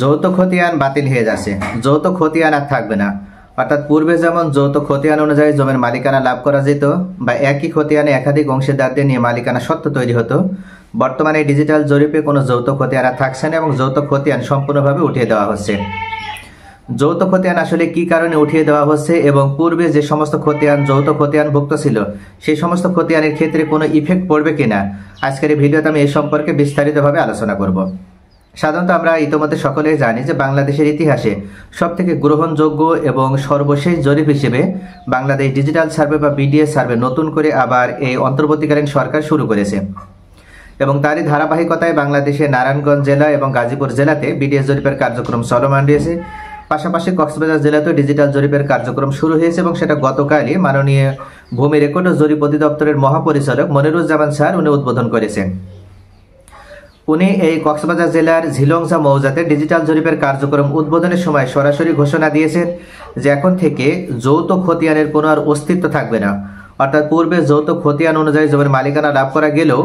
যৌথ খতিয়ান বাতিল হয়ে যাচ্ছে, যৌথ খতিয়ান আর থাকবে না। অর্থাৎ পূর্বে যেমন যৌথ খতিয়ান অনুযায়ী জমির মালিকানা লাভ করা যেত বা একই খতিয়ানে একাধিক অংশীদারদের নিয়ে মালিকানা সত্ত্ব তৈরি হতো, বর্তমানে ডিজিটাল জরিপে কোনো যৌথ খতিয়ান আর থাকছে না এবং যৌথ খতিয়ান সম্পূর্ণভাবে উঠিয়ে দেওয়া হচ্ছে। যৌথ খতিয়ান আসলে কি কারণে উঠিয়ে দেওয়া হচ্ছে এবং পূর্বে যে সমস্ত খতিয়ান যৌথ খতিয়ানভুক্ত ছিল সেই সমস্ত খতিয়ানের ক্ষেত্রে কোনো ইফেক্ট পড়বে কিনা, আজকের এই ভিডিওতে আমি এই সম্পর্কে বিস্তারিতভাবে আলোচনা করব। সাধারণত আমরা ইতিমধ্যে সকলেই জানি যে বাংলাদেশের ইতিহাসে সবথেকে গ্রহণযোগ্য এবং সর্বশেষ জরিপ হিসেবে বাংলাদেশ ডিজিটাল সার্ভে বা বিডিএস সার্ভে নতুন করে আবার এই অন্তর্বর্তীকালীন সরকার শুরু করেছে এবং তারই ধারাবাহিকতায় বাংলাদেশে নারায়ণগঞ্জ জেলা এবং গাজীপুর জেলাতে বিডিএস জরিপের কার্যক্রম চলমান রয়েছে। পাশাপাশি কক্সবাজার জেলাতেও ডিজিটাল জরিপের কার্যক্রম শুরু হয়েছে এবং সেটা গতকালই মাননীয় ভূমি রেকর্ড ও জরিপ অধিদপ্তরের মহাপরিচালক মনিরুজ্জামান স্যার উনি উদ্বোধন করেছেন। উনি এই কক্সবাজার জেলার ঝিলংজা মৌজাতে ডিজিটাল জরিপের কার্যক্রম উদ্বোধনের সময় সরাসরি ঘোষণা দিয়েছেন যে এখন থেকে যৌথ খতিয়ানের কোনো আর অস্তিত্ব থাকবে না। অর্থাৎ পূর্বে যৌথ খতিয়ান অনুযায়ী জমির মালিকানা লাভ করা গেলেও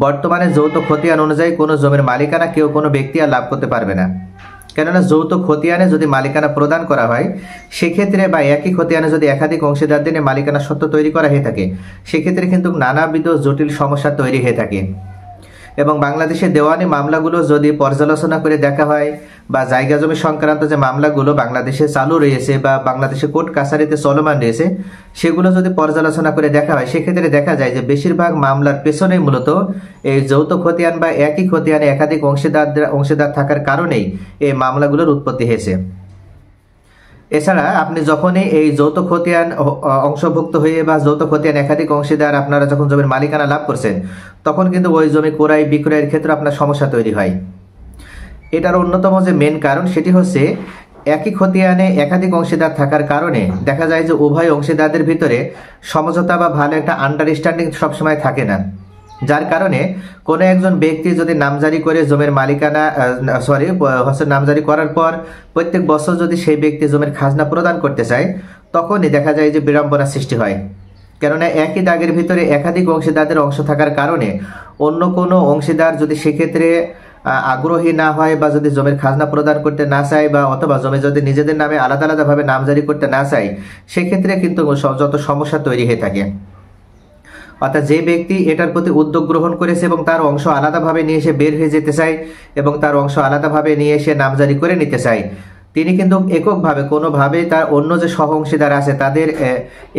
বর্তমানে যৌথ খতিয়ান অনুযায়ী কোনো জমির মালিকানা কেউ কোনো ব্যক্তি আর লাভ করতে পারবে না। কেননা যৌথ খতিয়ানে যদি মালিকানা প্রদান করা হয় সেক্ষেত্রে বা একই খতিয়ানে যদি একাধিক অংশীদারদের নিয়ে মালিকানা সত্ত্ব তৈরি করা হয়ে থাকে সেক্ষেত্রে কিন্তু নানাবিধ জটিল সমস্যা তৈরি হয়ে থাকে এবং বাংলাদেশের দেওয়ানি মামলাগুলো যদি পর্যালোচনা করে দেখা হয় বা জায়গা জমি সংক্রান্ত যে মামলাগুলো বাংলাদেশে চালু রয়েছে বা বাংলাদেশে কোর্ট কাছারিতে চলমান রয়েছে সেগুলো যদি পর্যালোচনা করে দেখা হয় সেক্ষেত্রে দেখা যায় যে বেশিরভাগ মামলার পেছনে মূলত এই যৌথ খতিয়ান বা একই খতিয়ানে একাধিক অংশীদার থাকার কারণেই এই মামলাগুলোর উৎপত্তি হয়েছে। এছাড়া আপনি যখনই এই যৌথ খতিয়ান অংশভুক্ত হয়ে বা যৌথ খতিয়ান একাধিক অংশীদার আপনারা যখন জমির মালিকানা লাভ করছেন তখন কিন্তু ওই জমি ক্রয় বিক্রয়ের ক্ষেত্রে আপনার সমস্যা তৈরি হয়। এটার অন্যতম যে মেন কারণ সেটি হচ্ছে একই খতিয়ানে একাধিক অংশীদার থাকার কারণে দেখা যায় যে উভয় অংশীদারদের ভিতরে সমঝোতা বা ভালো একটা আন্ডারস্ট্যান্ডিং সবসময় থাকে না, যার কারণে কোনো একজন ব্যক্তি যদি নামজারি করে জমির মালিকানা নামজারি করার পর প্রত্যেক বছর যদি সেই ব্যক্তি জমির খাজনা প্রদান করতে চায় তখনই দেখা যায় যে বিড়ম্বনার সৃষ্টি হয়। কেননা একই দাগের ভিতরে একাধিক অংশীদারদের অংশ থাকার কারণে অন্য কোনো অংশীদার যদি সেক্ষেত্রে আগ্রহী না হয় বা যদি জমির খাজনা প্রদান করতে না চায় বা অথবা জমি যদি নিজেদের নামে আলাদা আলাদাভাবে নামজারি করতে না চায় সেক্ষেত্রে কিন্তু যত সমস্যা তৈরি হয়ে থাকে। অর্থাৎ যে ব্যক্তি এটার প্রতি উদ্যোগ গ্রহণ করেছে এবং তার অংশ আলাদাভাবে নিয়ে এসে বের হয়ে যেতে চায় এবং তার অংশ আলাদাভাবে নিয়ে এসে নামজারি করে নিতে চায় তিনি কিন্তু এককভাবে কোনোভাবেই তার অন্য যে সহ অংশীদার আছে তাদের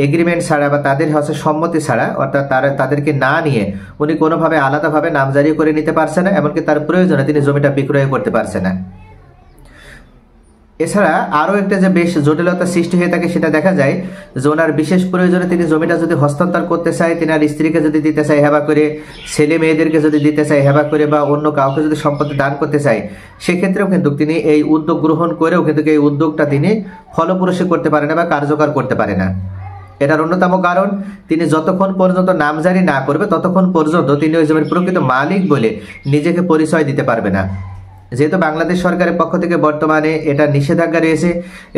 এগ্রিমেন্ট ছাড়া বা তাদের হচ্ছে সম্মতি ছাড়া অর্থাৎ তাদেরকে না নিয়ে উনি কোনোভাবে আলাদাভাবে নামজারি করে নিতে পারছে না, এমনকি তার প্রয়োজনে তিনি জমিটা বিক্রয় করতে পারছে না। এছাড়া আরও একটা যে বেশ জটিলতা সৃষ্টি হয়ে থাকে সেটা দেখা যায় যে ওনার বিশেষ প্রয়োজনে তিনি জমিটা যদি হস্তান্তর করতে চায়, তিনি আর স্ত্রীকে যদি দিতে চায় হেবা করে, ছেলে মেয়েদেরকে যদি দিতে চায় হেবা করে বা অন্য কাউকে যদি সম্পত্তি দান করতে চায় সেক্ষেত্রেও কিন্তু তিনি এই উদ্যোগ গ্রহণ করেও কিন্তু এই উদ্যোগটা তিনি ফলপ্রসূ করতে পারে না বা কার্যকর করতে পারে না। এটার অন্যতম কারণ তিনি যতক্ষণ পর্যন্ত নামজারি না করবে ততক্ষণ পর্যন্ত তিনি ওই জমির প্রকৃত মালিক বলে নিজেকে পরিচয় দিতে পারবে না। যেহেতু বাংলাদেশ সরকারের পক্ষ থেকে বর্তমানে এটা নিষেধাজ্ঞা রয়েছে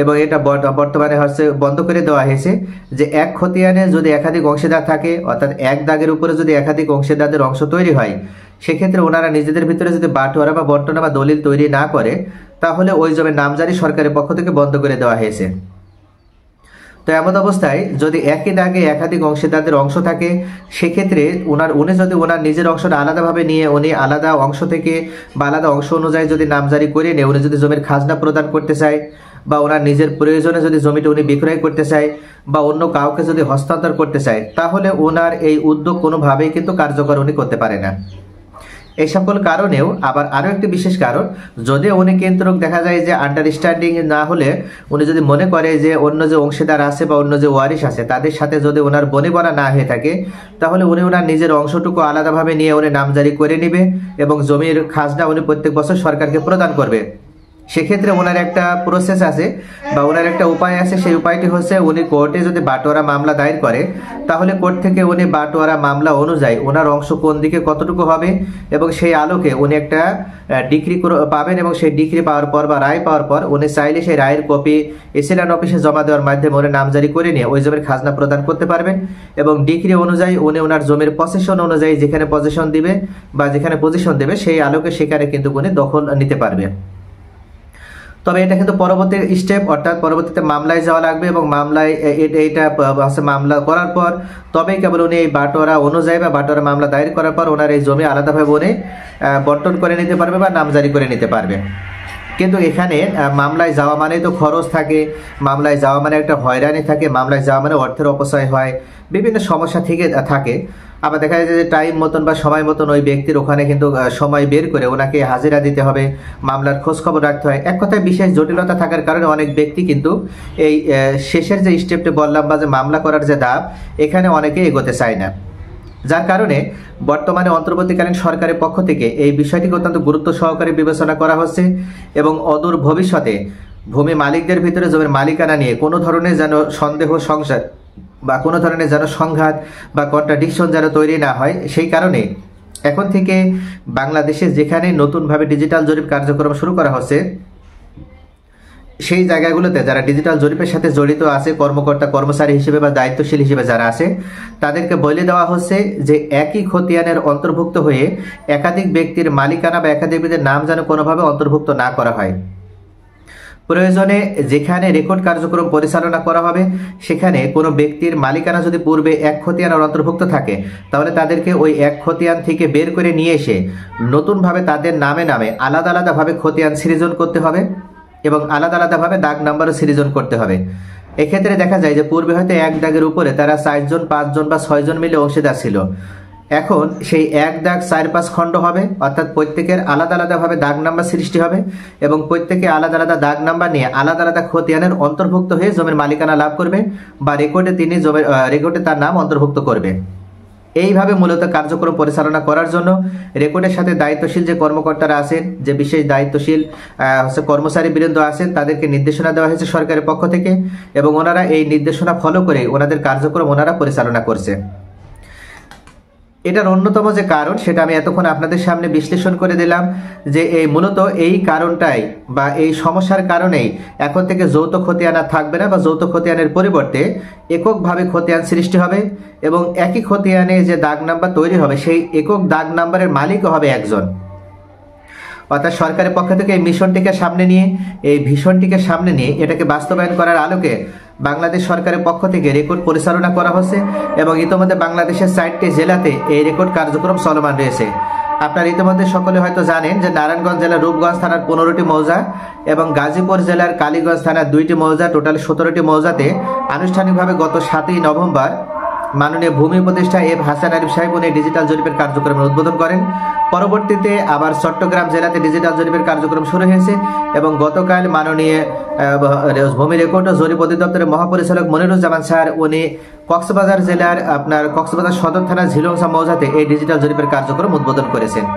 এবং এটা বর্তমানে হচ্ছে বন্ধ করে দেওয়া হয়েছে যে এক খতিয়ানে যদি একাধিক অংশীদার থাকে অর্থাৎ এক দাগের উপরে যদি একাধিক অংশীদারদের অংশ তৈরি হয় সেক্ষেত্রে ওনারা নিজেদের ভিতরে যদি বাটোয়ারা বা বর্ণনা বা দলিল তৈরি না করে তাহলে ওই জমির নামজারি সরকারের পক্ষ থেকে বন্ধ করে দেওয়া হয়েছে। তো এমন অবস্থায় যদি একই দাগে একাধিক অংশীদারদের অংশ থাকে সেক্ষেত্রে উনি যদি ওনার নিজের অংশটা আলাদাভাবে নিয়ে উনি আলাদা অংশ থেকে বা আলাদা অংশ অনুযায়ী যদি নামজারি করে নিয়ে উনি যদি জমির খাজনা প্রদান করতে চায় বা ওনার নিজের প্রয়োজনে যদি জমিটা উনি বিক্রয় করতে চায় বা অন্য কাউকে যদি হস্তান্তর করতে চায় তাহলে ওনার এই উদ্যোগ কোনোভাবেই কিন্তু কার্যকর উনি করতে পারে না। এই সকল কারণেও আবার আরো একটি বিশেষ কারণ, যদি উনি কিন্তু দেখা যায় যে আন্ডারস্ট্যান্ডিং না হলে উনি যদি মনে করে যে অন্য যে অংশীদার আছে বা অন্য যে ওয়ারিশ আছে তাদের সাথে যদি ওনার বনিবনা না হয়ে থাকে তাহলে উনি ওনার নিজের অংশটুকু আলাদাভাবে নিয়ে উনি নামজারি করে নিবে এবং জমির খাজনা উনি প্রত্যেক বছর সরকারকে প্রদান করবে। সেক্ষেত্রে ওনার একটা প্রসেস আছে বা ওনার একটা উপায় আছে, সেই উপায়টি হচ্ছে উনি কোর্টে যদি বাটোয়ারা মামলা দায়ের করে তাহলে কোর্ট থেকে উনি বাটোয়ারা মামলা অনুযায়ী ওনার অংশ কোন দিকে কতটুকু হবে এবং সেই আলোকে উনি একটা ডিক্রি পাবেন এবং সেই ডিক্রি পাওয়ার পর বা রায় পাওয়ার পর উনি চাইলে সেই রায়ের কপি এসিল্যান্ড অফিসে জমা দেওয়ার মাধ্যমে উনি নামজারি করে নিয়ে ওই জমির খাজনা প্রদান করতে পারবেন এবং ডিক্রি অনুযায়ী উনি ওনার জমির পজিশন অনুযায়ী যেখানে পজিশন দিবে বা যেখানে পজিশন দেবে সেই আলোকে সেখানে কিন্তু উনি দখল নিতে পারবে। তবে এটা কিন্তু পরবর্তী স্টেপ, অর্থাৎ পরবর্তীতে মামলায় যাওয়া লাগবে এবং মামলায় এইটা মামলা করার পর তবেই কেবল উনি এই বাটোয়ারা অনুযায়ী বা বাটোয়ারা মামলা দায়ের করার পর ওনার এই জমি আলাদাভাবে উনি বন্টন করে নিতে পারবে বা নামজারি করে নিতে পারবে। কিন্তু এখানে মামলায় যাওয়া মানে তো খরচ থাকে, মামলায় যাওয়া মানে একটা হয়রানি থাকে, মামলায় যাওয়া মানে অর্থের অপচয় হয়, বিভিন্ন সমস্যা থেকে থাকে। আবার দেখা যায় যে টাইম মতন বা সময় মতন ওই ব্যক্তির ওখানে কিন্তু সময় বের করে ওনাকে হাজিরা দিতে হবে, মামলার খোঁজ খবর রাখতে হয়। এক কথায় বিশেষ জটিলতা থাকার কারণে অনেক ব্যক্তি কিন্তু এই শেষের যে স্টেপটি বললাম বা যে মামলা করার যে ধাপ, এখানে অনেকে এগোতে চায় না। যার কারণে বর্তমানে অন্তর্বর্তীকালীন সরকারের পক্ষ থেকে এই বিষয়টিকে অত্যন্ত গুরুত্ব সহকারে বিবেচনা করা হচ্ছে এবং অদূর ভবিষ্যতে ভূমি মালিকদের ভিতরে জমির মালিকানা নিয়ে কোনো ধরনের যেন সন্দেহ সংশয় বা কোনো ধরনের যেন সংঘাত বা কন্ট্রাডিকশন যেন তৈরি না হয়, সেই কারণে এখন থেকে বাংলাদেশে যেখানে নতুনভাবে ডিজিটাল জরিপ কার্যক্রম শুরু করা হচ্ছে সেই জায়গাগুলোতে যারা ডিজিটাল জরিপের সাথে জড়িত আছে, কর্মকর্তা কর্মচারী হিসেবে বা দায়িত্বশীল হিসেবে যারা আছে, তাদেরকে বলে দেওয়া হচ্ছে যে একই খতিয়ানের অন্তর্ভুক্ত হয়ে একাধিক ব্যক্তির মালিকানা বা একাধিক ব্যক্তির নাম যেন কোনোভাবে অন্তর্ভুক্ত না করা হয়। প্রয়োজনে যেখানে রেকর্ড কার্যক্রম পরিচালনা করা হবে সেখানে কোনো ব্যক্তির মালিকানা যদি পূর্বে এক খতিয়ানের অন্তর্ভুক্ত থাকে, তাহলে তাদেরকে ওই এক খতিয়ান থেকে বের করে নিয়ে এসে নতুনভাবে তাদের নামে নামে আলাদা আলাদাভাবে খতিয়ান সৃজন করতে হবে এবং আলাদা আলাদাভাবে দাগ নাম্বারও সৃজন করতে হবে। এক্ষেত্রে দেখা যায় যে পূর্বে হয়তো এক দাগের উপরে তারা 4 জন 5 জন বা 6 জন মিলে অংশীদার ছিল, এখন সেই এক দাগ 4-5 খণ্ড হবে, অর্থাৎ প্রত্যেকের আলাদা আলাদাভাবে দাগ নাম্বার সৃষ্টি হবে এবং প্রত্যেকে আলাদা আলাদা দাগ নাম্বার নিয়ে আলাদা আলাদা খতিয়ানের অন্তর্ভুক্ত হয়ে জমির মালিকানা লাভ করবে বা রেকর্ডে তার নাম অন্তর্ভুক্ত করবে। এইভাবে মূলত কার্যক্রম পরিচালনা করার জন্য রেকর্ডের সাথে দায়িত্বশীল যে কর্মকর্তারা আছেন, যে বিশেষ দায়িত্বশীল কর্মচারী বৃন্দ আছেন, তাদেরকে নির্দেশনা দেওয়া হয়েছে সরকারের পক্ষ থেকে এবং ওনারা এই নির্দেশনা ফলো করে ওনাদের কার্যক্রম ওনারা পরিচালনা করছে। এটার অন্যতম যে কারণ সেটা আমি এতক্ষণ আপনাদের সামনে বিশ্লেষণ করে দিলাম যে এই মূলত এই কারণটাই বা এই সমস্যার কারণেই এখন থেকে যৌথ খতিয়ান আর থাকবে না বা যৌথ খতিয়ানের পরিবর্তে এককভাবে খতিয়ান সৃষ্টি হবে এবং একই খতিয়ানে যে দাগ নাম্বার তৈরি হবে সেই একক দাগ নাম্বারের মালিকও হবে একজন। অর্থাৎ সরকারের পক্ষ থেকে এই মিশনটিকে সামনে নিয়ে এটাকে বাস্তবায়ন করার আলোকে বাংলাদেশ সরকারের পক্ষ থেকে রেকর্ড পরিচালনা করা হচ্ছে এবং ইতিমধ্যে বাংলাদেশের 4টি জেলাতে এই রেকর্ড কার্যক্রম চলমান রয়েছে। আপনারা ইতিমধ্যে সকলে হয়তো জানেন যে নারায়ণগঞ্জ জেলার রূপগঞ্জ থানার 15টি মৌজা এবং গাজীপুর জেলার কালীগঞ্জ থানার 2টি মৌজা, টোটাল 17টি মৌজাতে আনুষ্ঠানিকভাবে গত 7ই নভেম্বর মাননীয় ভূমি উপদেষ্টা এফ হাসান আরিফ সাহেব উনি ডিজিটাল জরিপের কার্যক্রমের উদ্বোধন করেন। পরবর্তীতে আবার চট্টগ্রাম জেলাতে ডিজিটাল জরিপের কার্যক্রম শুরু হয়েছে এবং গতকাল মাননীয় ভূমি রেকর্ড ও জরিপ অধিদপ্তরের মহাপরিচালক মনিরুজ্জামান স্যার উনি কক্সবাজার জেলার কক্সবাজার সদর থানার ঝিলংসা মৌজাতে এই ডিজিটাল জরিপের কার্যক্রম উদ্বোধন করেছেন।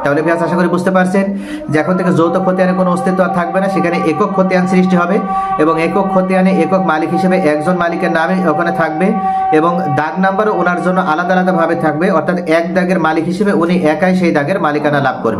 তাহলে ভিউয়ার্স আশা করি বুঝতে পারছেন যে এখন থেকে যৌথ খতিয়ানের কোনো অস্তিত্ব আর থাকবে না, সেখানে একক খতিয়ান সৃষ্টি হবে এবং একক খতিয়ানে একক মালিক হিসেবে একজন মালিকের নামে ওখানে থাকবে এবং দাগ নাম্বারও ওনার জন্য আলাদা আলাদাভাবে থাকবে, অর্থাৎ এক দাগের মালিক হিসেবে উনি একাই সেই দাগের মালিকানা লাভ করবে।